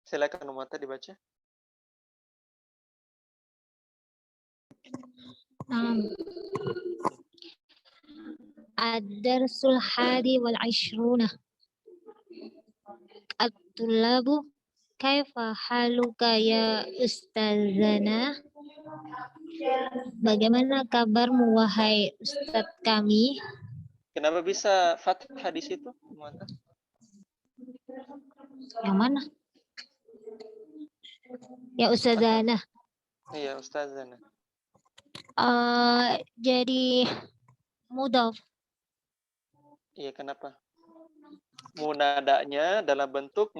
Silakan Umata dibaca. Ad-darsul hadi wal 'ishruna. At-tullabu kaifa haluka ya ustazana? Bagaimana kabarmu wahai ustadz kami? Kenapa bisa fathah di situ, Umata? Yang mana? Ya ustazana. Iya, Ustazana. Jadi mudhaf. Iya, kenapa? Munadanya dalam bentuk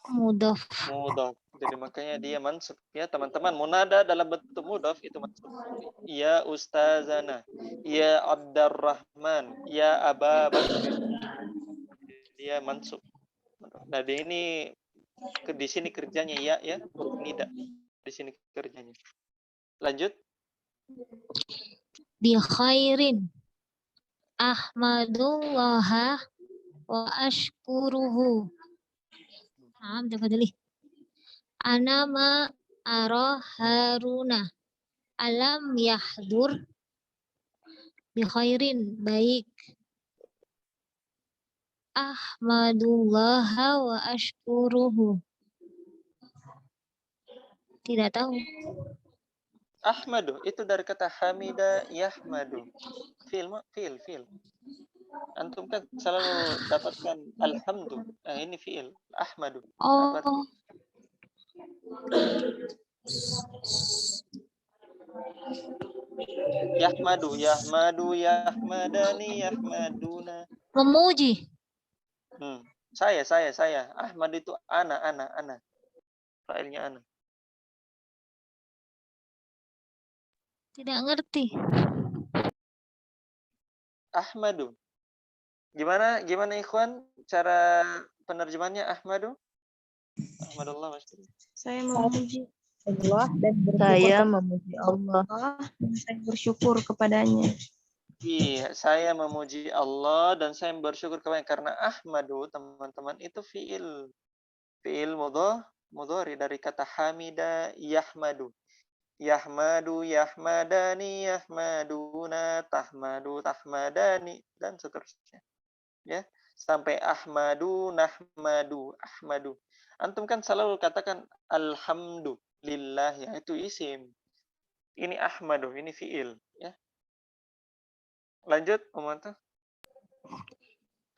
Mudhaf. mudhaf. Jadi makanya dia mansub ya, teman-teman. Munada dalam bentuk mudhaf itu mansub. Ya Ustazana, ya Abdurrahman, ya Aba Bakr. Dia mansub. Nah, ini di sini kerjanya ya huruf nida. Di sini kerjanya. Lanjut. Bi khairin ahmadullah wa ashkuruhu. Ana ma ara Haruna alam yahdur bi khairin, baik. Ahmadullah wa ashkuruhu. Tidak tahu. Ahmadu itu dari kata hamida yahmadu. Fi'il. Antum kan selalu dapatkan alhamdu. Ini fi'il. Ahmadu. Oh. Yahmadu, yahmadani, yahmaduna. Memuji. Saya. Ahmad itu ana. Fa'ilnya ana. Tidak ngerti. Ahmadu. Gimana ikhwan cara penerjemahannya Ahmadu? Ahmadullah maksudnya. Saya memuji Allah dan saya memuji Allah dan saya bersyukur kepadanya. Iya, saya memuji Allah dan saya bersyukur kepadanya karena Ahmadu, teman-teman, itu fi'il mudhari dari kata hamida yahmadu. Yahmadu, yahmadani, yahmaduna, tahmadu, tahmadani, dan seterusnya. Ya, sampai ahmadu, nahmadu, ahmadu. Antum kan selalu katakan alhamdulillah, ya itu isim. Ini ahmadu, ini fi'il, ya. Lanjut, Umanta.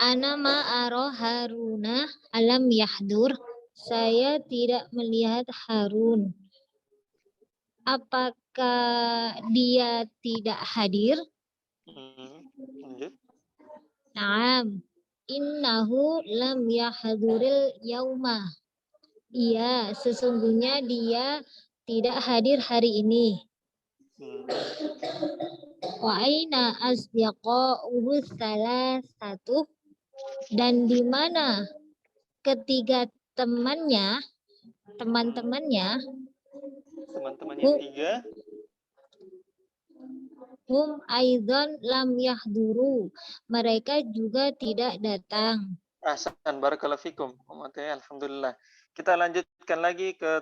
Ana ma'aro Haruna alam yahdur. Saya tidak melihat Harun. Apakah dia tidak hadir? Lanjut. Naam. Innahu lam yahduril yauma. Iya, sesungguhnya dia tidak hadir hari ini. Wa aina asdiqa'uhu salasatu, dan di mana ketiga temannya tiga, hum aidan lam yahduru, mereka juga tidak datang. Ahsan, barakallahu fikum. Alhamdulillah. Kita lanjutkan lagi ke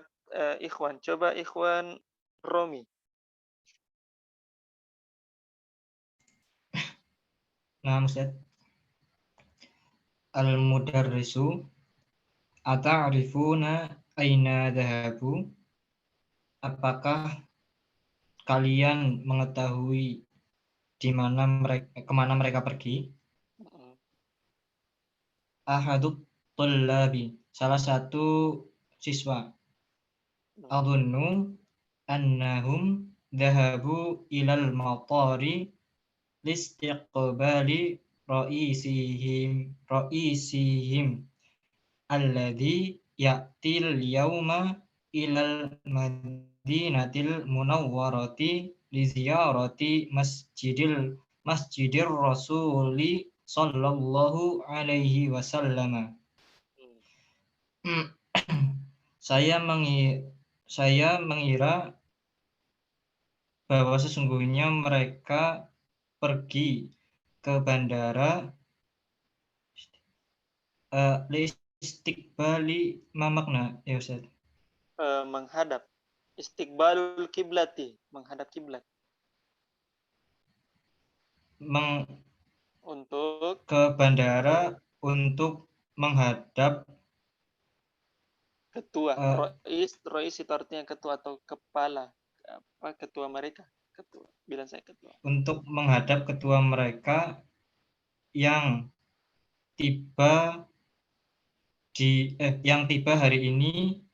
ikhwan. Coba ikhwan Romi. Nah, Ustaz. Al-mudarrisu ata'rifuna aina dhahabu? Apakah kalian mengetahui kemana mereka pergi? Ahadut tullabi, salah satu siswa. Adunnu annahum dhahabu ilal matari listiqbali ra'isihim alladhi ya'til yawma ilal madinatil munawwarati li ziyarati masjidir rasuli sallallahu alaihi wasallam. Saya mengira bahwa sesungguhnya mereka pergi ke bandara istiqbali ma makna ya Ustaz? Menghadap. Istiqbalul kiblati, menghadap kiblat. Untuk Ke bandara untuk menghadap ketua. eh, Rois itu artinya ketua atau kepala. Ketua mereka. Ketua. Bilang saya ketua. untuk menghadap ketua mereka yang tiba yang tiba hari ini,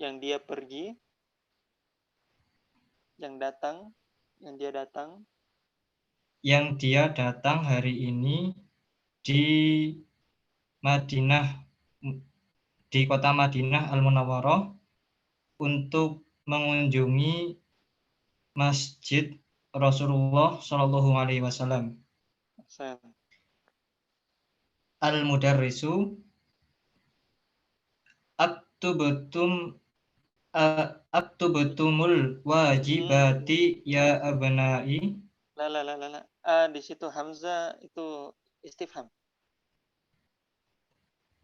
Yang dia pergi, yang dia datang hari ini di Madinah, di kota Madinah Al-Munawwarah untuk mengunjungi Masjid Rasulullah Shallallahu Alaihi Wasallam. Al-Mudarrisu aktubetumul wajibati ya abnai. Di situ hamzah itu istifham.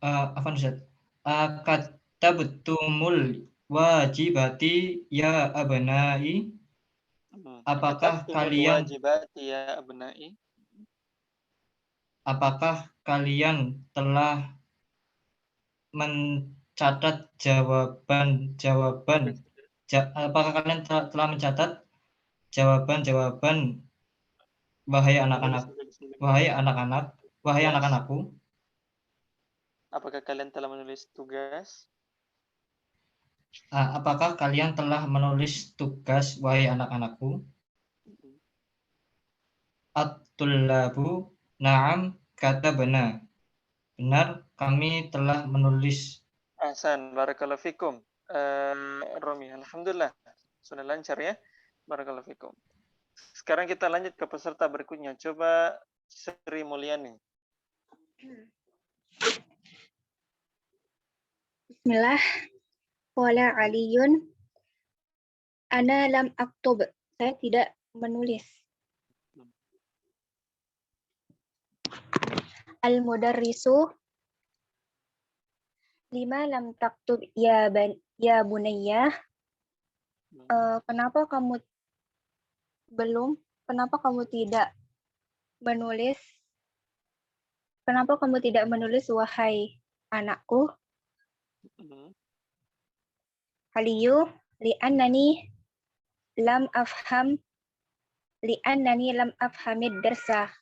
Apa Ustaz? Akatabtumul wajibati ya abnai. Apakah kalian mencatat apakah kalian telah mencatat jawaban wahai anak-anakku? Apakah kalian telah menulis tugas? Apakah kalian telah menulis tugas wahai anak-anakku? At-tullabu na'am katabna. Benar, kami telah menulis. Ahsan, barakallahu fikum. Romi, alhamdulillah. Sudah lancar ya. Barakallahu fikum. Sekarang kita lanjut ke peserta berikutnya. Coba Sri Mulyani. Bismillah. Qala Aliyun. Ana lam aktub. Saya tidak menulis. Al-mudarrisu. Lima lam taktub ya bunayya. Kenapa kamu tidak menulis? Kenapa kamu tidak menulis wahai anakku? Aliyu li'annani lam afhamid darsa.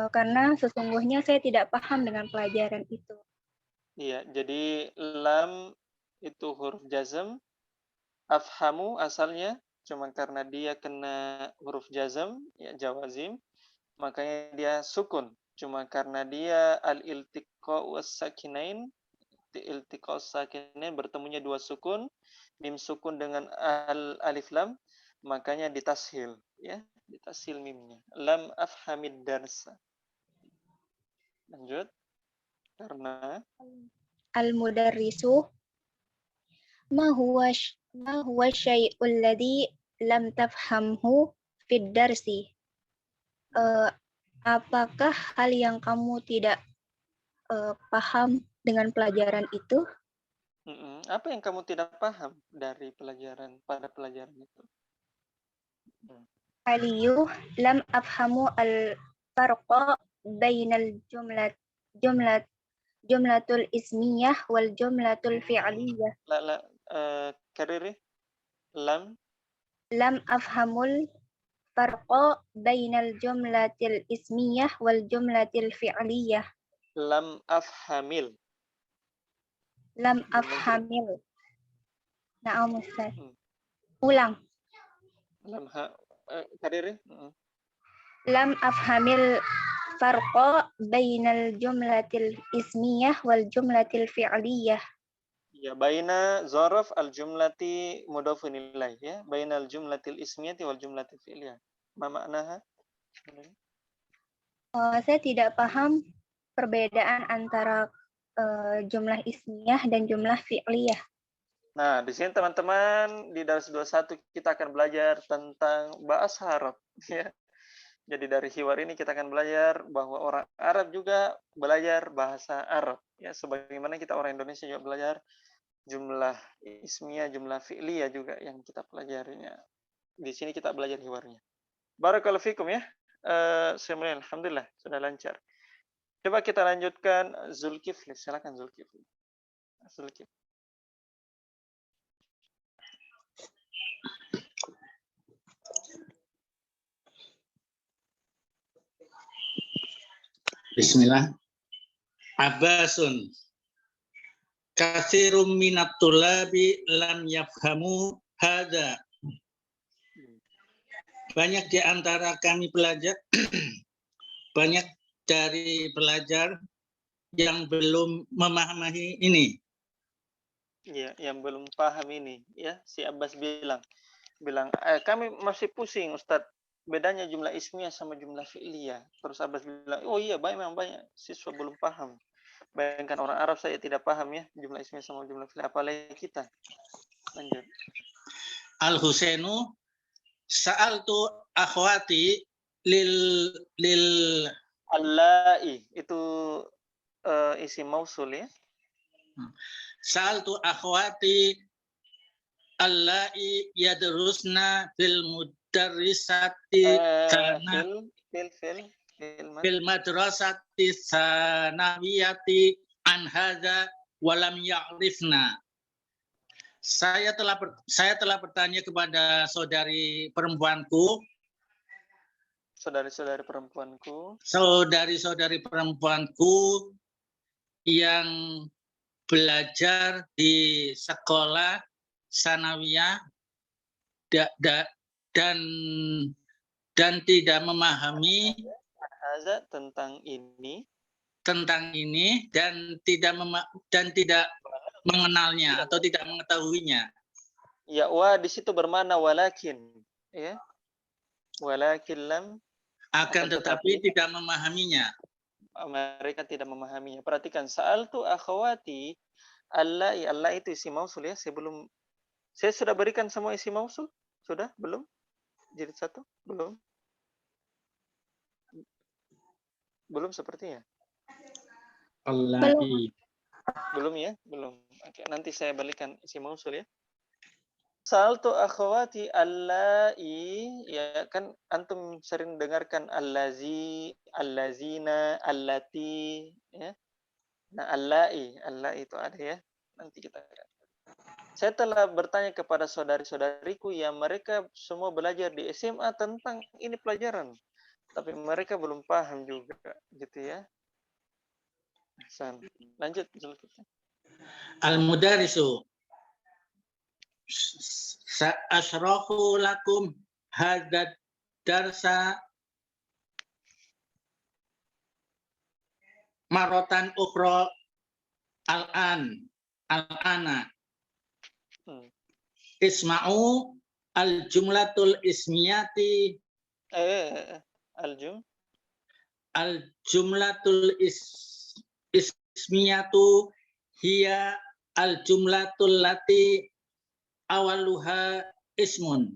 Karena sesungguhnya saya tidak paham dengan pelajaran itu. Iya, jadi lam itu huruf jazm. Afhamu asalnya cuma karena dia kena huruf jazm, ya jawazim, makanya dia sukun. Cuma karena dia al-iltiqa was-sakinain, bertemunya dua sukun, mim sukun dengan alif lam, makanya ditashil, ya, ditashil mimnya. Lam afhamid darsa. Lanjut. Karena al-mudarrisu ma huwa syai'ul ladzi lam tafhamhu fid darsi. Apakah hal yang kamu tidak paham dengan pelajaran itu? Apa yang kamu tidak paham dari pada pelajaran itu? Aliyu lam afhamu al-farqa bainal jumlatul ismiyah wal jumlatul fi'liyah. Kariri lam afhamul farqa bainal jumlatil ismiyah wal jumlatil fi'liyah. Lam afhamil. Na'am Ustaz. Ulang. Kariri. Lam afhamil farqa bainal jumlatil ismiyah wal jumlatil fi'liyah. Ya, baina zaraf al-jumlati mudhafun ilaih, ya. Bainal jumlatil ismiyati wal jumlatil fi'liyah. Ma maknaha? Saya tidak paham perbedaan antara jumlah ismiyah dan jumlah fi'liyah. Nah, di sini teman-teman di Dars 21 kita akan belajar tentang bahasa Arab, ya. Jadi dari hiwar ini kita akan belajar bahwa orang Arab juga belajar bahasa Arab. Ya, sebagaimana kita orang Indonesia juga belajar jumlah ismiyah, jumlah fi'liyah juga yang kita pelajarinya. Di sini kita belajar hiwarnya. Barakallahu fikum ya. Semuanya alhamdulillah sudah lancar. Coba kita lanjutkan Zulkifli. Silakan Zulkifli. Zulkifli. Bismillah. Abbasun. Katsirum minat tulabi lam yafhamu hadza. Banyak di antara kami pelajar, banyak dari pelajar yang belum memahami ini. Ya, yang belum paham ini, ya, si Abbas bilang, kami masih pusing, Ustadz. Bedanya jumlah ismiyah sama jumlah fi'liyah. Terus Abbas bilang, oh iya, memang banyak siswa belum paham. Bayangkan orang Arab saya tidak paham ya jumlah ismiyah sama jumlah fi'liyah, apalagi kita. Lanjut. Al-Husainu sa'altu akhwati lil Allai itu isim mausul ya. Sa'altu akhwati allai yadrusna fil mudarrisati fil madrasati sanawiyati an hadza wa lam ya'rifna. Saya telah bertanya kepada saudari-saudari perempuanku yang belajar di sekolah sanawiyah dan tidak memahami tentang ini dan tidak mengenalnya atau tidak mengetahuinya. Ya, di situ bermakna walakin, ya. Walakin lam, akan tetapi tidak memahaminya. Mereka tidak memahaminya. Perhatikan, sa'altu akhwati allai, Allah itu isim mausul ya. Saya sudah berikan semua isim mausul? Sudah? Belum? Jilid 1? Belum? Belum sepertinya. Belum ya? Belum. Oke, nanti saya balikan isim mausul ya. Sa'altu akhwati allai, ya kan antum sering dengarkan allazi, allazina, allati, ya. Nah, allai itu ada ya. Nanti kita akan. Saya telah bertanya kepada saudari-saudariku yang mereka semua belajar di SMA tentang ini pelajaran, tapi mereka belum paham juga, gitu ya. Lanjut. Al-mudarrisu sa'ashrahu lakum hadzal darsa marotan ukhra al-ana. Isma'u al-jumlatul ismiyati al-jumlatul ismiyatu hiya al-jumlatul lati awaluha ismun.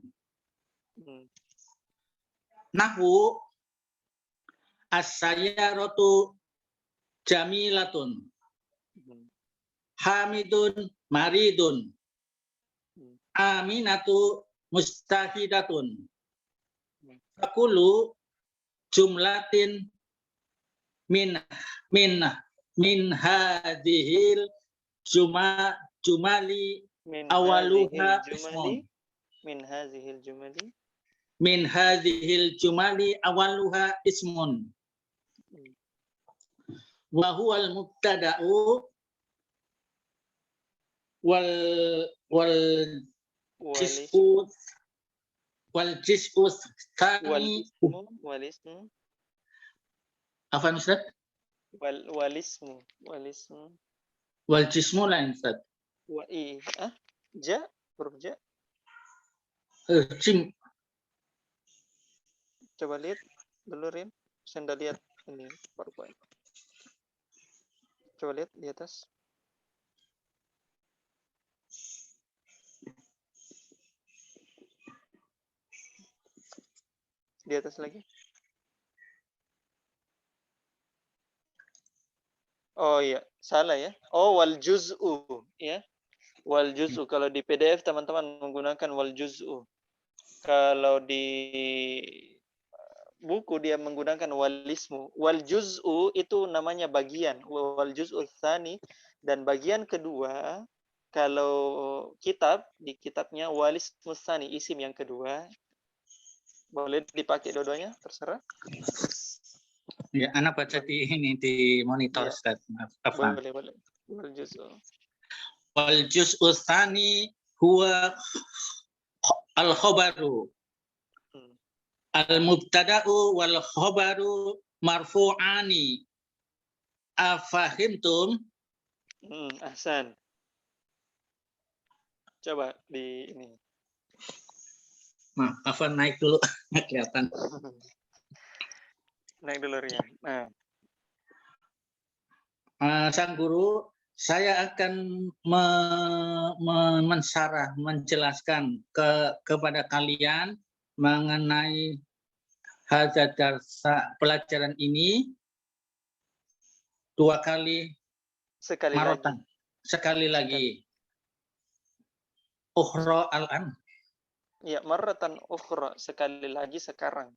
Nahwu as-sayyaratu jamilatun, hamidun maridun, aminatu mustahidatun. Fakulu jumlatin min hadhil jumali awaluha ismun. Min hadhil jumali awaluha ismun. Wa huwal mubtada'u wal jis'u tsani apa Ustaz? Wal jismu lain Ustaz. Huruf ja. Jim. Coba lihat dulu Rin. Saya nggak lihat ini PowerPoint. Coba lihat di atas. Di atas lagi. Oh iya, salah ya. Oh, wal juz'u ya. Wal juz'u kalau di PDF teman-teman menggunakan wal juz'u. Kalau di buku dia menggunakan walismu. Wal juz'u itu namanya bagian. Wal juz'u tsani dan bagian kedua kalau kitab di kitabnya walismu tsani isim yang kedua. Boleh dipakai dua-duanya, terserah. Ya, anak baca di ini di monitor, Ya. Ustaz. Afwan. Boleh. Wal juz'u. Wal juz'u tsani huwa al-khabaru. Al-mubtada'u wal khabaru marfu'ani. Afahimtum? Ahsan. Coba di ini. Maaf, Afwan naik dulu. Nggak kelihatan. Naik dulu Rian. Nah, Sang guru, saya akan mensarah, menjelaskan kepada kalian mengenai hadzal darsa pelajaran ini 2 kali sekali marotan. lagi. Sekali lagi. Ukhra al-an. Ya, marratan ukhra, sekali lagi sekarang.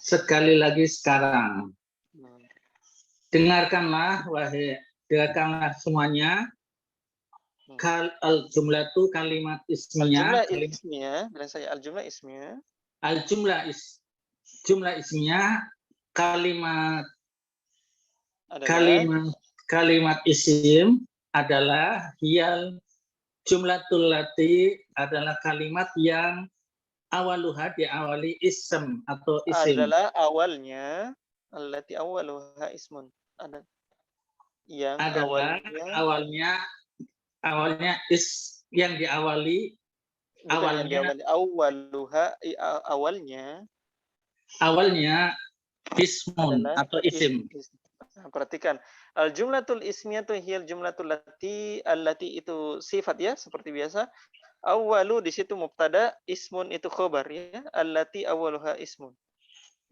Sekali lagi sekarang. Hmm. Dengarkanlah semuanya. Al-jumlah itu kalimat isminya. Jumlah ismiyah, dan saya al-jumlah ismiyah. Jumlah isminya kalimat Adalah kalimat isim adalah hiyal jumlatul lati adalah kalimat yang awaluha diawali ism atau isim. adalah awalnya allati awwaluha ismun. Ada yang Adalah awalnya yang diawali bukan yang diawali awwaluha awalnya ismun adalah atau isim. Nah, perhatikan al-jumlatul ismiyatu hiyal jumlatul allati itu sifat ya seperti biasa. Awwalu di situ mubtada, ismun itu khobar ya. Allati awwaluha ismun.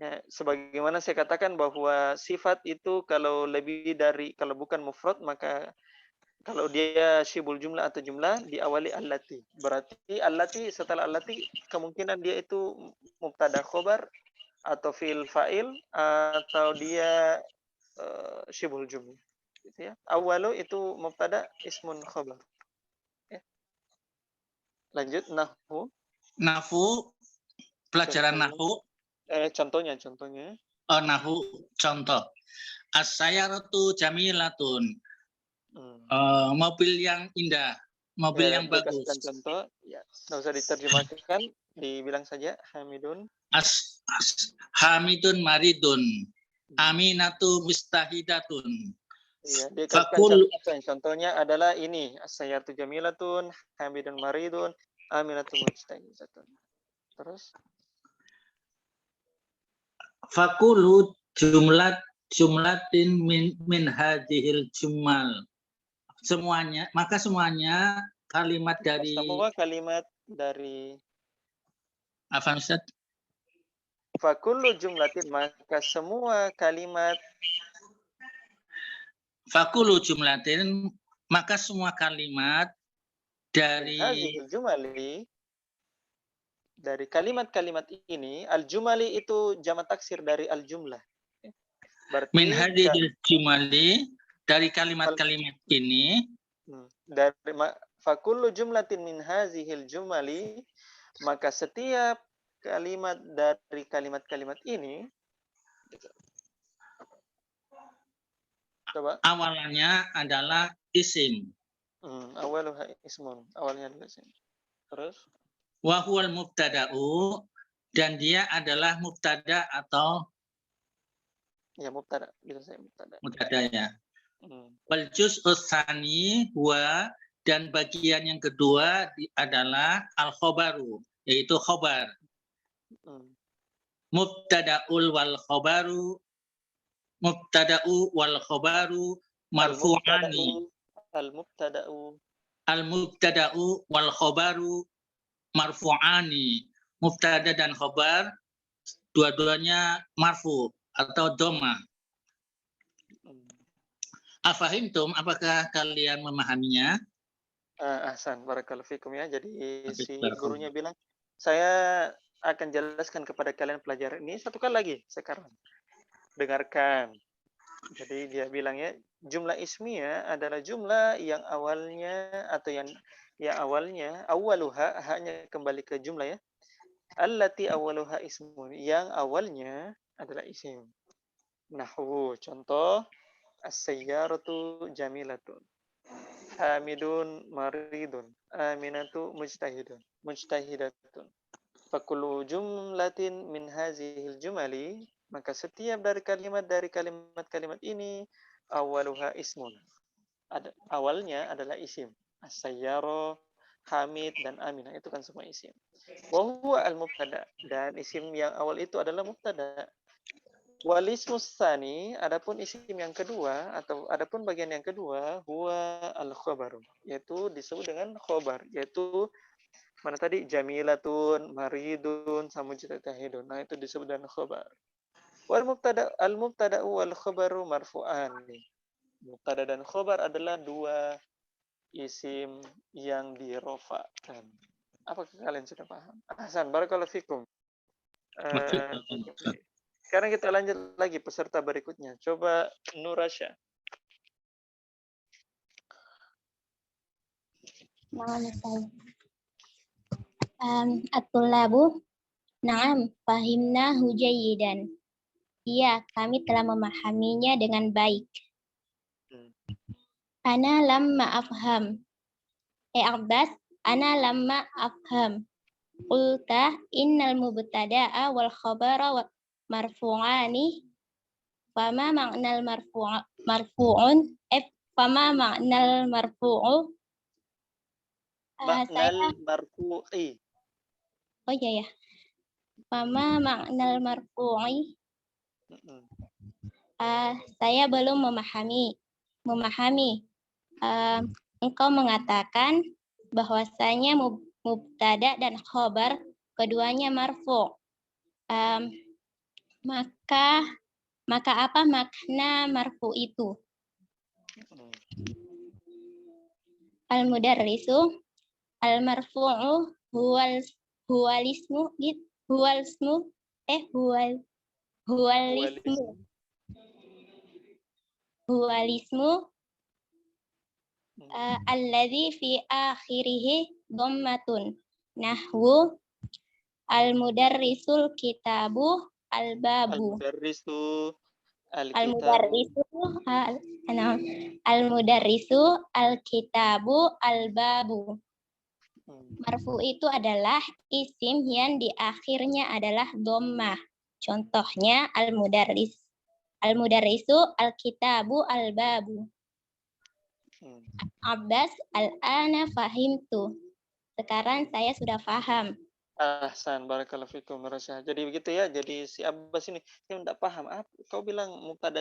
Ya, sebagaimana saya katakan bahwa sifat itu kalau bukan mufrad maka kalau dia syibul jumlah atau jumlah diawali allati. Berarti allati setelah allati kemungkinan dia itu mubtada khobar atau fi'il fa'il atau dia syibul jumlah. Gitu ya. Awalu itu mubtada ismun khobar. Ya. Lanjut nahwu. Nahwu, pelajaran nahwu. Contohnya. Nahwu, contoh. As-sayyaratu jamilatun. Mobil yang indah, mobil yang bagus. Contoh, ya, nggak usah diterjemahkan, dibilang saja Hamidun. Hamidun maridun, Aminatu mustahidatun. Iya, dia Fakul. Contohnya adalah ini, as-sayyaratu jamilatun, Hamidun maridun, Aminatu mustahidatun. Terus? Fakulu jumlatin min hadhil jumal. Maka semuanya kalimat dari semua kalimat dari apa Ustaz? Fakullu jumlatin, maka semua kalimat Fakulu jumlatin, maka semua kalimat dari dari kalimat-kalimat ini, al-jumali itu jamak taksir dari al-jumlah. Berarti min hadhil jumali, dari kalimat-kalimat ini, dari fakullu jumlatin min hazihil jumali, maka setiap kalimat dari kalimat-kalimat ini coba awalnya adalah isim. Awaluha ismun, awalnya adalah isim. Terus Wa huwal mubtada'u, dan dia adalah mubtada atau ya mubtada, bisa saya mubtada. Mubtada ya. Wal juz'u tsani huwa, dan bagian yang kedua adalah al-khabaru, yaitu khabar. Mubtada'ul wal khabaru marfu'ani. Al-mubtada'u wal khabaru marfu'ani. Mubtada dan khabar dua-duanya marfu atau dhamma. Afahimtum, apakah kalian memahaminya? Ahsan, barakallahu fikum ya. Jadi si Barakallahu. gurunya bilang, saya akan jelaskan kepada kalian pelajaran ini satu kali lagi sekarang. Dengarkan. Jadi dia bilang ya, jumlah ismiyah adalah jumlah yang awalnya atau yang awalnya, awaluha, hanya kembali ke jumlah ya. Allati awaluha ismun, yang awalnya adalah isim. Nahwu, contoh, as-sayyaratu jamilatun. Hamidun maridun, aminatu mujtahidatun. Fakulu jumlatin min hazihil jumali, maka setiap dari kalimat-kalimat ini awaluha ismun. Awalnya adalah isim. As-sayyara, Hamid dan Aminah itu kan semua isim. Wa huwa al-mubtada, dan isim yang awal itu adalah mubtada. Wal ismus tsani, adapun isim yang kedua atau adapun bagian yang kedua, huwa al-khabaru, yaitu disebut dengan khabar, yaitu mana tadi jamilatun, maridun, samujtahidun. Nah, itu disebut dengan khabar. Wal mubtada al-mubtada wal khabaru marfu'an. Mubtada dan khabar adalah dua isim yang dirofa'kan. Apakah kalian sudah paham? Ahsan, barakallahu fikum. Sekarang kita lanjut lagi peserta berikutnya. Coba Nurasya. At-tullabu, na'am, fahimnahu jayyidan. Iya, kami telah memahaminya dengan baik. Ana lamma afham. Abbas, ana lamma afham. Qulta innal mubtada'a wal khabara marfu'ani. Fama ma'nal marfu'un? Fama ma'nal marfu'u? Ma'nal marfu'i. Oh iya ya. Fama ma'nal marfu'i? Saya belum memahami. Engkau mengatakan bahwasanya mubtada dan khobar keduanya marfu. Maka apa makna marfu itu? Al-mudarrisu, al-marfu'u huwalismu alladzi fi akhirih dhammatun. Nahwu al-mudarrisul kitabu al-babu. Al-mudarrisu al-kitabu al-babu. Marfu itu adalah isim yang di akhirnya adalah dhammah. Contohnya al-mudarrisu al-kitabu al-babu. Abbas, al-ana fahimtu. Sekarang saya sudah paham. Ahsan, barakallahu fikum. Jadi begitu ya. Jadi si Abbas ini dia tidak paham. Kau bilang mubtada,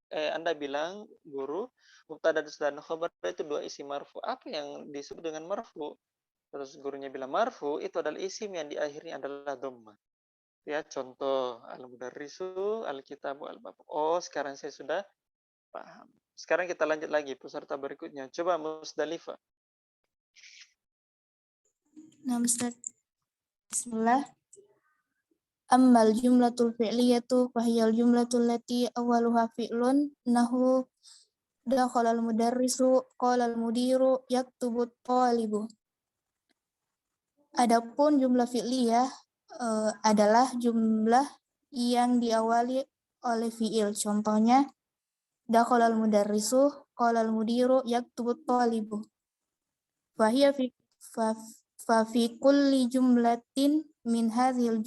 Anda bilang guru mubtada dan khabar itu dua isim marfu. Apa yang disebut dengan marfu? Terus gurunya bilang marfu itu adalah isim yang di akhirnya adalah dhammah. Ya, contoh al-mudarrisu al-kitabu al-babu. Oh, sekarang saya sudah paham. Sekarang kita lanjut lagi peserta berikutnya. Coba Musdalifah. Nah, Ustaz. Bismillah. Ammal jumlatul fi'liyatu fahiyal jumlatul lati awaluha fi'lun nahu dakhalal mudarrisu qalal mudiru yaktubut talibu. Adapun jumlah fi'liyah adalah jumlah yang diawali oleh fi'il. Contohnya dakhalal mudarrisu qalal mudiru yaktubut talibu. Fahiya fi kulli jumlatin min hadhil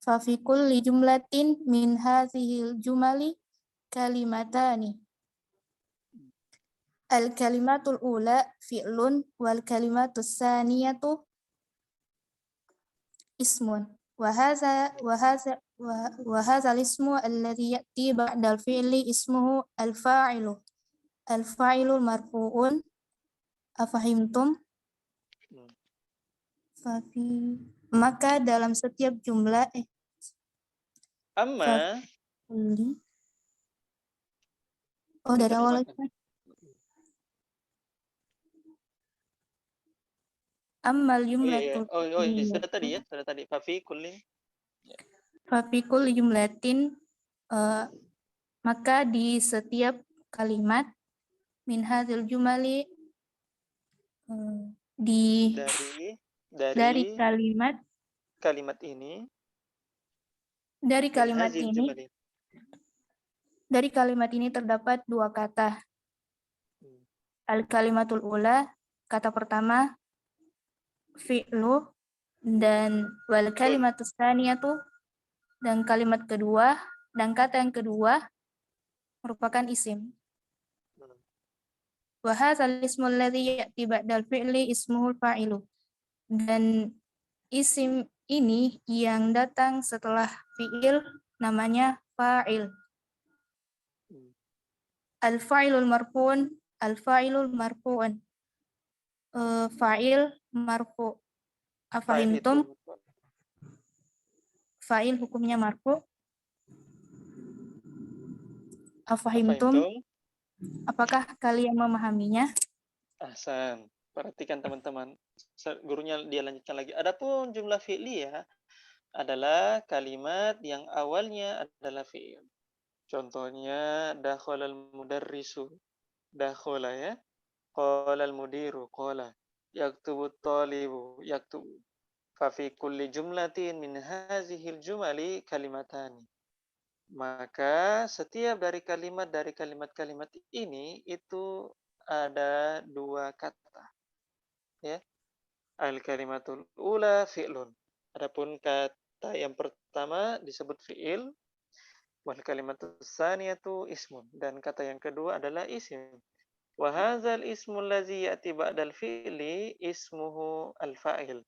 Fafi kulli jumlatin min hadhil jumali kalimatani. Al-kalimatul ula fi'lun wal kalimatus saniyatu ismun. Wa hadha وهذا الاسم الذي يأتي بعد الفعل اسمه الفاعل. الفاعل مرفوع. أفهمتم؟ Maka dalam setiap jumlah Amma dari awal terjemahkan. Ammal Oh iya, jumlatul iya. Sudah tadi ya, sudah tadi. Fafi kullin. Fafikul jumlatin maka di setiap kalimat min hadzal jumali dari kalimat ini dari min kalimat hazil ini jumali. dari kalimat ini terdapat dua kata. Al-kalimatul ula, kata pertama fi'lu, dan wal kalimatus tsaniyatu, dan kalimat kedua dan kata yang kedua merupakan isim. Wa hadzal ismul ladzi ya'ti ba'dal fi'li ismuhul fa'ilu. Dan isim ini yang datang setelah fi'il namanya fa'il. Al-fa'ilul marfu'un, al-fa'ilul marfu'un. Fa'il marfu'. Afahimtum? Fa'il hukumnya marfu'. Afahimtum? Apakah kalian memahaminya? Ahsan. Perhatikan teman-teman. Gurunya dia lanjutkan lagi. Adapun jumlah fi'liyah adalah kalimat yang awalnya adalah fi'il. Contohnya dakhalal mudarrisu. Dakhala ya. Qalal mudiru qala. Yaktubut talibu yaktubu. Fa fi kulli jumlatin min hazihil jumali kalimatani. Maka setiap dari kalimat-kalimat ini itu ada dua kata. Ya. Al-kalimatul ula fi'lun. Adapun kata yang pertama disebut fi'il. Wal kalimatus tsaniyatu ismun. Dan kata yang kedua adalah isim. Wa hadzal ismul ladzi ya'ti ba'dal fi'li ismuhu al-fa'il.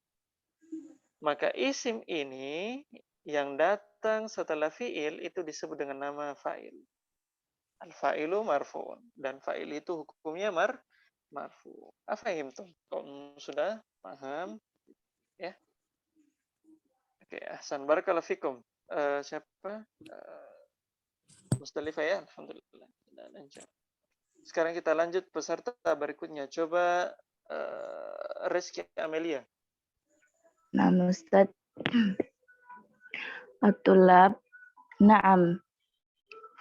Maka isim ini yang datang setelah fi'il itu disebut dengan nama fa'il. Al-fa'ilu marfu'un. Dan fa'il itu hukumnya marfu'. Afahimtum? Kalau sudah paham? Ya. Oke, ahsan. Barakallahu fikum. Siapa? Mustalifah ya? Alhamdulillah. Sekarang kita lanjut peserta berikutnya. Coba Rizky Amelia. Nah, Ustaz. At-tulab. Na'am.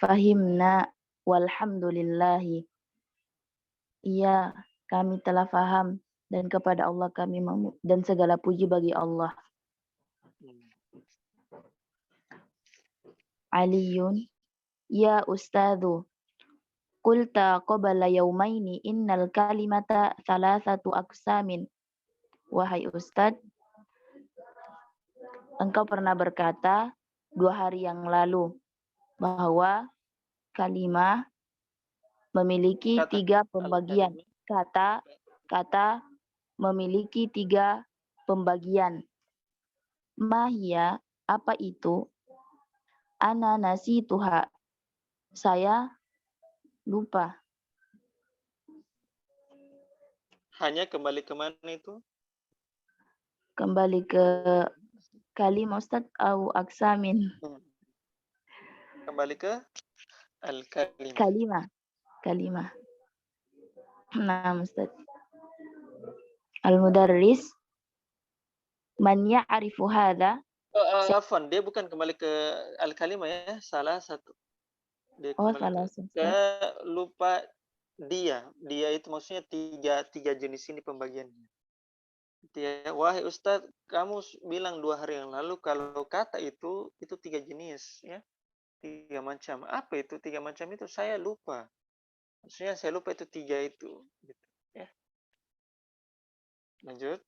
Fahimna. Walhamdulillahi. Iya, kami telah faham. Dan kepada Allah kami dan segala puji bagi Allah. Aliyun. Ya Ustadzu. Qulta qabla yaumaini innal kalimata thalathatu aqsamin. Wahai Ustadz, engkau pernah berkata 2 hari yang lalu bahwa kalimah memiliki 3 pembagian. Kata memiliki 3 pembagian. Mahia, apa itu? Ana nasituha. Saya lupa. Hanya kembali ke mana itu? Kembali ke kalimah Ustaz au aksamin. Kembali ke al-kalimah. Kalimah. Nah, Ustaz. Al-mudarris man ya'rifu hadha. Afwan, dia bukan kembali ke al-kalimah ya, salah satu. Dia salah satu. Lupa dia. Dia itu maksudnya tiga jenis ini pembagiannya. Dia, wahai Ustadz, kamu bilang 2 hari yang lalu kalau kata itu 3 jenis ya. 3 macam. Apa itu 3 macam itu? Saya lupa. Maksudnya saya lupa itu 3 itu. Gitu, ya. Lanjut.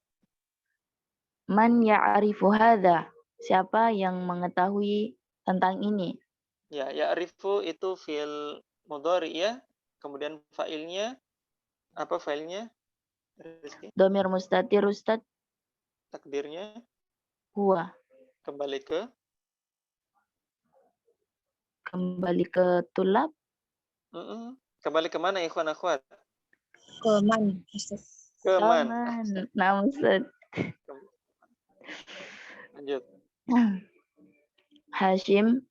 Man ya'rifu hadha. Siapa yang mengetahui tentang ini? Ya, ya'rifu itu fi'il mudhari ya. Kemudian fa'ilnya apa fa'ilnya? Dhamir mustatir Ustaz. Takdirnya Huwa. kembali ke kembali ke tulab. Kembali ke mana ikhwan akhwat? Ke man, Ustaz. Ke man. Aman. Nah, Ustaz. Lanjut. Hashim,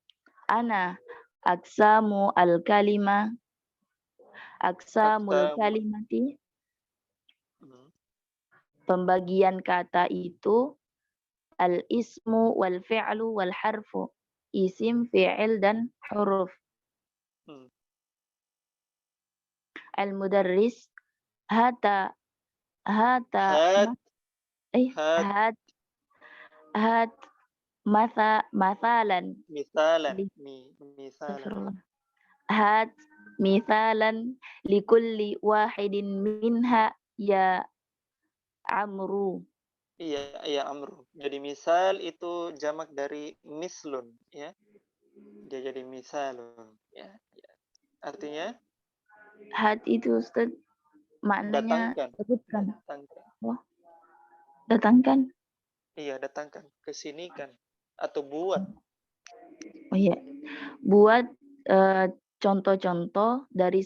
ana aksamul kalimati pembagian kata itu al-ismu wal fi'lu wal harfu, isim, fi'il dan huruf. Al-mudarris hata mathalan hat mithalan likulli wahidin minha ya Amru. Iya, ya Amru. Jadi misal itu jamak dari mislun, ya. Dia jadi misalun, ya. Artinya Hat itu Ustaz maknanya datangkan. sebutkan. Datangkan. Oh, datangkan. Iya, datangkan, kesinikan atau buat. Oh iya. Buat contoh-contoh dari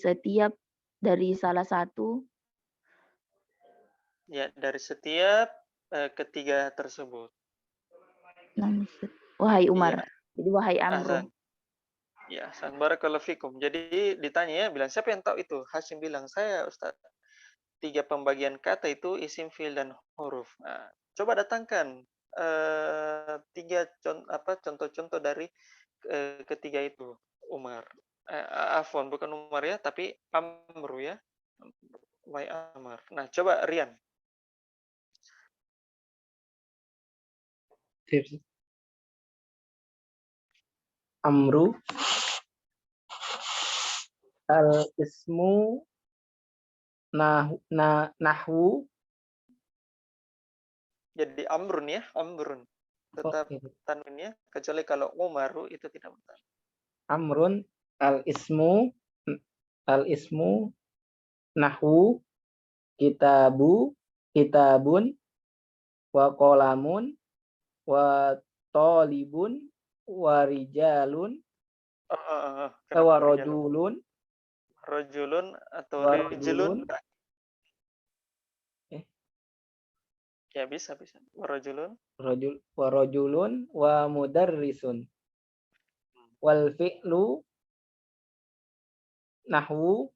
salah satu. Ya, dari setiap ketiga tersebut. Wahai Umar. Iya. Jadi wahai Amru. Ahsan. Ya, Ahsan. Barakallahu fikum. Jadi ditanya ya, bilang siapa yang tahu itu? Hashim bilang, saya Ustaz. 3 pembagian kata itu isim, fi'il dan huruf. Nah, coba datangkan 3 contoh-contoh dari ketiga itu, Umar. Afwan, bukan Umar ya, tapi Amru ya. Wahai Amr. Nah, coba Rian. Amru al-ismu nahwu. Jadi Amrun ya, Amrun. Tetap tanwin ya, kecuali kalau Umaru itu tidak bertanwin. Amrun al-ismu nahwu kitabun wa qalamun wa talibun wa rijalun wa rajulun atau rijlun. Ya bisa. Wa rajulun wa mudarrisun. Wal fi'lu nahwu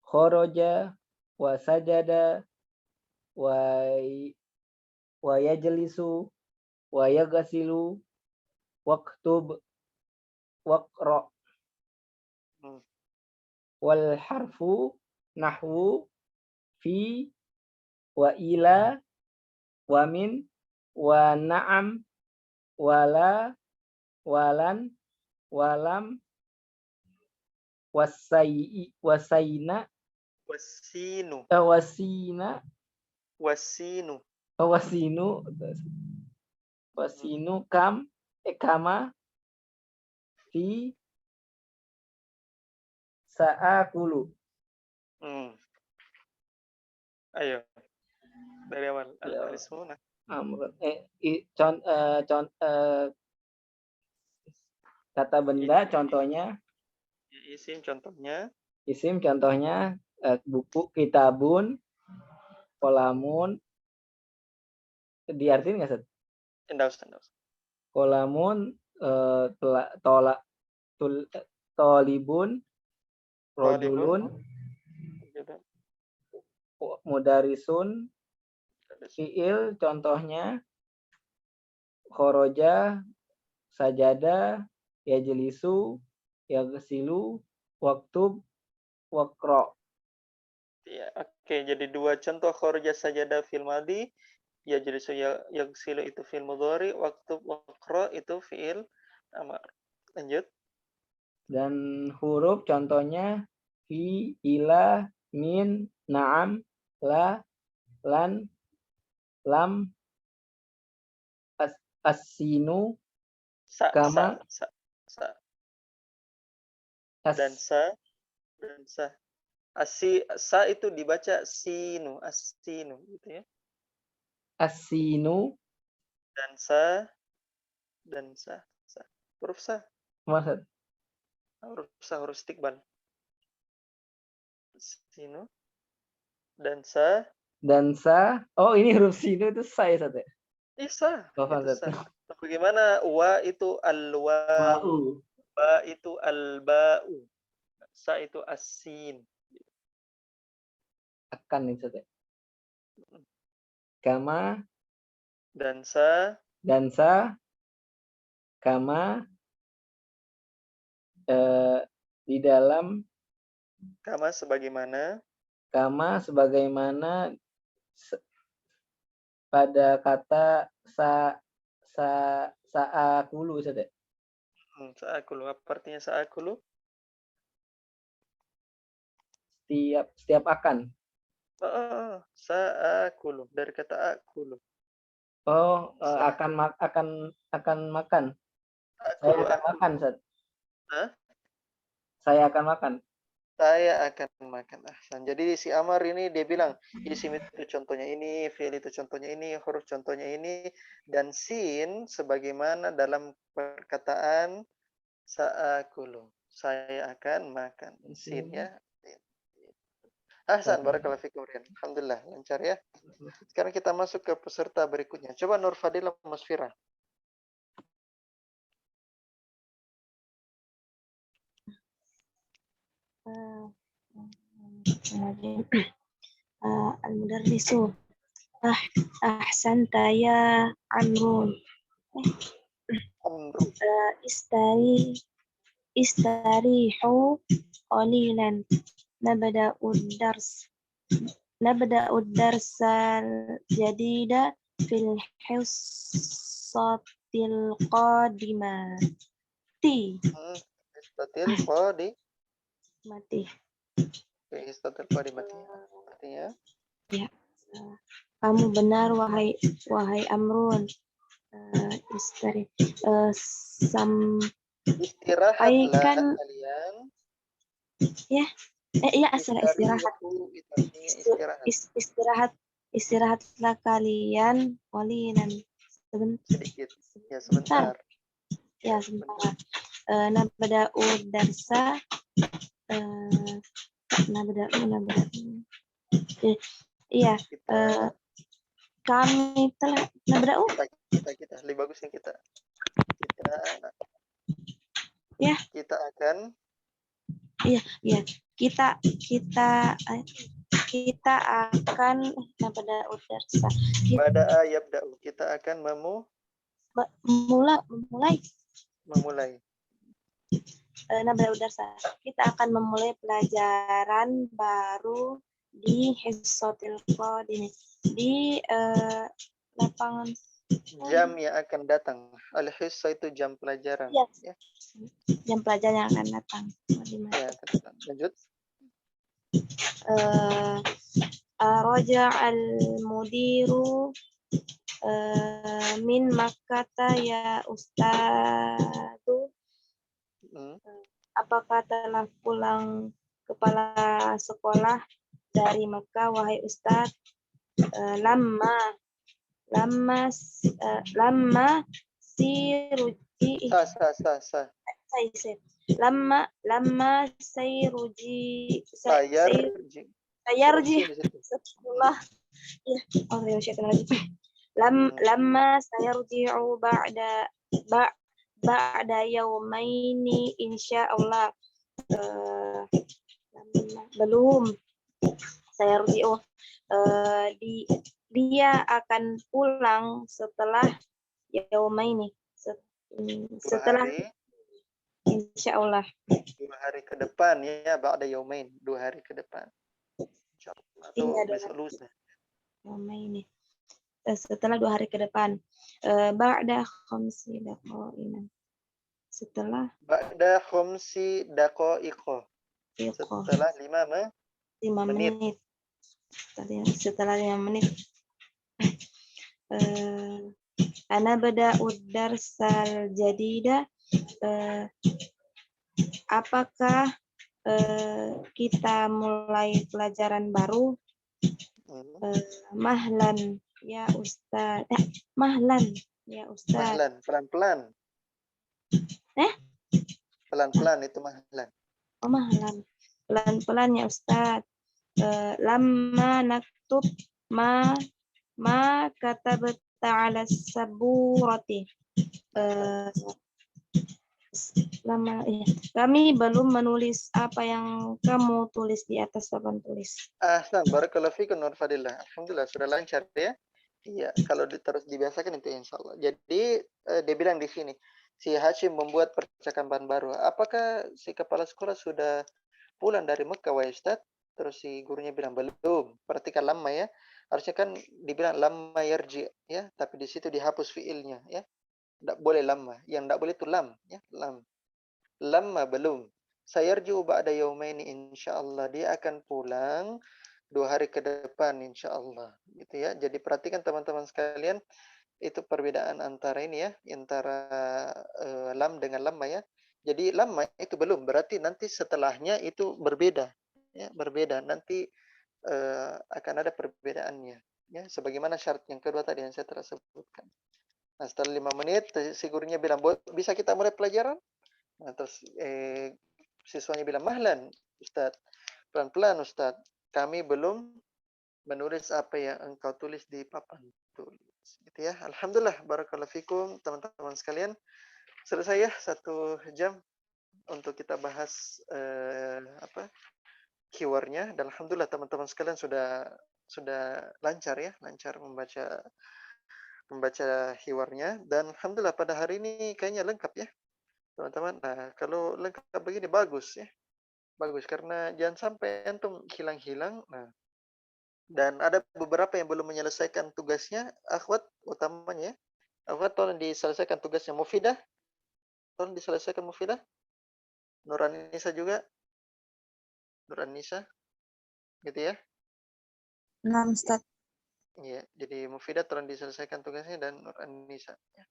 kharaja wa sajada wa yajlisu wa yaghsilu waktub waqra. Wal harfu nahwu fi wa ila wa min wa na'am wala walan walam wasinu kama fi sa'akulu. Ayo. Dari awal. Al-ismu kata benda contohnya. Isim contohnya buku, kitabun, kolamun. Diartiin nggak, Seth? Enggak. Kolamun, tolibun, rojulun, mudarisun, fi'il contohnya khoroja, sajada, yajlisu, yaghsilu, waktub, waqra. Ya, oke. Jadi 2 contoh khoroja sajada fil madi, yajlisu yaghsilu itu fil mudhari, waktub waqra itu fi'il amar. Lanjut. Dan huruf contohnya fi, ila, min, na'am, la, lan, lam, as-sinu, kama, dan sa. Sa itu dibaca sinu, as-sinu gitu ya. As-sinu dan sa. Huruf sa. Maksud huruf istiqbal. Sinu dan sa. Dan sa. Oh, ini huruf sinu itu sa ya, Ustaz ya? Isa. Maaf, Itu Ustaz. sa. Bagaimana wa itu al-wawu, Wa'u. ba itu al-ba'u, sa itu as-sin. Akan nih, Ustaz ya. Kama Dan sa. Kama di dalam Kama sebagaimana. Kama sebagaimana pada kata sa'akulu, Ustaz ya? Sa'akulu. Apa artinya sa'akulu? Setiap akan. Sa'akulu. Dari kata akulu. Oh, akan makan. Saya akan makan, Ustaz. Hah? Saya akan makan. Saya akan makan. Jadi si Amar ini dia bilang isim itu contohnya ini, fi'il itu contohnya ini, huruf contohnya ini, dan sin sebagaimana dalam perkataan sa'akulu. Saya akan makan. Sin ya. Ahsan, barakallahu fikum. Alhamdulillah, lancar ya. Sekarang kita masuk ke peserta berikutnya. Coba Nur Fadila Musfira. Al-mudarrisu ahsanta ya Amrun istarihu qalilan nabda'u darsal jadida fil hissatil qadimati. Artinya? Ya. Kamu benar wahai Amrun. Istirahatlah kalian. Ya. Istirahatlah kalian qalilan. Sedikit. Ya, sebentar. Ya, sebentar. Nabda'u darsa iya, kami telah nabda'u. Kita lebih bagus yang kita. Kita akan. Iya. Kita akan nabda'u darsa. Bada'a yabda'u. Kita akan memulai. Nabda'u darsa. Kita akan memulai pelajaran baru di hissatil qadim, di lapangan jam yang akan datang. Al-hissa itu jam pelajaran. Ya. Jam pelajaran yang akan datang. Ya, lanjut. Raja al-mudiru min Makkah ya Ustadu. Apakah telah pulang kepala sekolah dari Mekah wahai Ustaz? Lama siruji sayarji setelah lama sayarji'u ba'da yaumaini insyaallah. Belum sayarji'u dia akan pulang setelah yaumaini, setelah insyaallah 2 hari ke depan ya, ba'da yaumain, 2 hari ke depan. Atau besok lusa. Yaumaini. Setelah 2 hari ke depan. Ba'da khamsi daqaiqin. Setelah ba'da khamsi daqaiqin. Setelah 5 menit. Setelah 5 menit. Ana bada'u darsal jadida. Apakah kita mulai pelajaran baru? Mahlan ya Ustaz. Mahlan ya Ustaz. Mahlan, pelan-pelan. Pelan-pelan itu mahlan. Oh, mahlan. Pelan-pelan ya Ustaz. Lama naktub ma katabta ala saburati. Lama ya. Kami belum menulis apa yang kamu tulis di atas papan tulis. Ahsan, barakallahu fikum Nur Fadillah. Alhamdulillah sudah lancar ya. Iya, kalau terus dibiasakan itu insya Allah. Jadi dia bilang di sini, si Hashim membuat percakapan baru. Apakah si kepala sekolah sudah pulang dari Mekah, wahai Ustaz? Terus si gurunya bilang belum. Perhatikan lama ya. Harusnya kan dibilang lama yarji ya, tapi di situ dihapus fiilnya ya. Tidak boleh lama. Yang tidak boleh itu lam ya, lam. Lama belum. Sayarju ba'da yaumaini insyaallah. Dia akan pulang 2 hari ke depan insyaallah. Gitu ya. Jadi perhatikan teman-teman sekalian, itu perbedaan antara ini ya, antara lam dengan lama ya. Jadi lama itu belum, berarti nanti setelahnya itu berbeda ya, berbeda. Nanti akan ada perbedaannya ya, sebagaimana syarat yang kedua tadi yang saya telah sebutkan. Nah, setelah 5 menit si gurunya bilang, bisa kita mulai pelajaran? Nah, terus siswanya bilang, mahlan Ustaz, pelan-pelan Ustaz, kami belum menulis apa yang engkau tulis di papan tulis. Gitu ya. Alhamdulillah, barakallahu fikum teman-teman sekalian. Selesai ya 1 jam untuk kita bahas keywordnya, dan alhamdulillah teman-teman sekalian sudah lancar ya, lancar membaca keywordnya, dan alhamdulillah pada hari ini kayaknya lengkap ya teman-teman. Nah, kalau lengkap begini bagus ya, bagus, karena jangan sampai antum hilang-hilang. Nah, dan ada beberapa yang belum menyelesaikan tugasnya, akhwat utamanya ya. Akhwat tolong diselesaikan tugasnya. Mufidah, tolong diselesaikan Mufidah. Nuranisa juga. Nuranisa, gitu ya. Nah, Ustaz. Iya, jadi Mufidah tolong diselesaikan tugasnya, dan Nuranisa. Ya.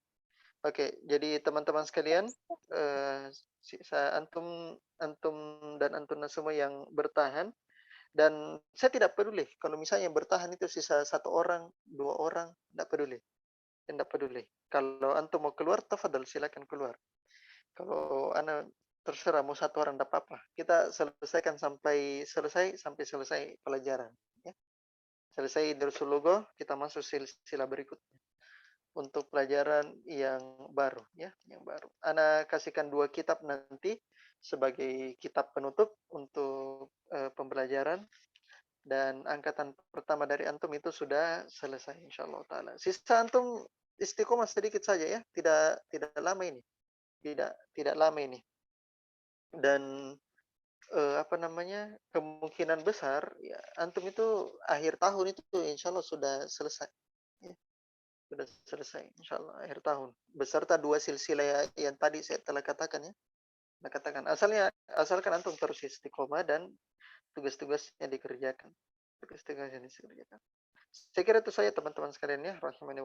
Oke, jadi teman-teman sekalian, antum dan antuna semua yang bertahan, dan saya tidak peduli kalau misalnya yang bertahan itu sisa 1 orang, 2 orang, tidak peduli. Tidak peduli. Kalau antum mau keluar, tafadhal silakan keluar. Kalau ana terserah mau 1 orang tidak apa-apa. Kita selesaikan sampai selesai pelajaran. Ya. Selesai Darsul Lugha, kita masuk silsilah berikutnya untuk pelajaran yang baru ya, yang baru. Ana kasihkan 2 kitab nanti sebagai kitab penutup untuk pembelajaran, dan angkatan pertama dari antum itu sudah selesai insyaallah taala. Sisa antum istiqomah sedikit saja ya, tidak lama ini. Tidak lama ini. Dan kemungkinan besar ya antum itu akhir tahun itu insyaallah sudah selesai. Ya. Sudah selesai insyaallah akhir tahun, beserta 2 silsilah yang tadi saya telah katakan ya. Nah, katakan asalkan antum terus istiqomah dan tugas-tugasnya dikerjakan. Saya kira itu saja teman-teman sekalian ya, rahimani wa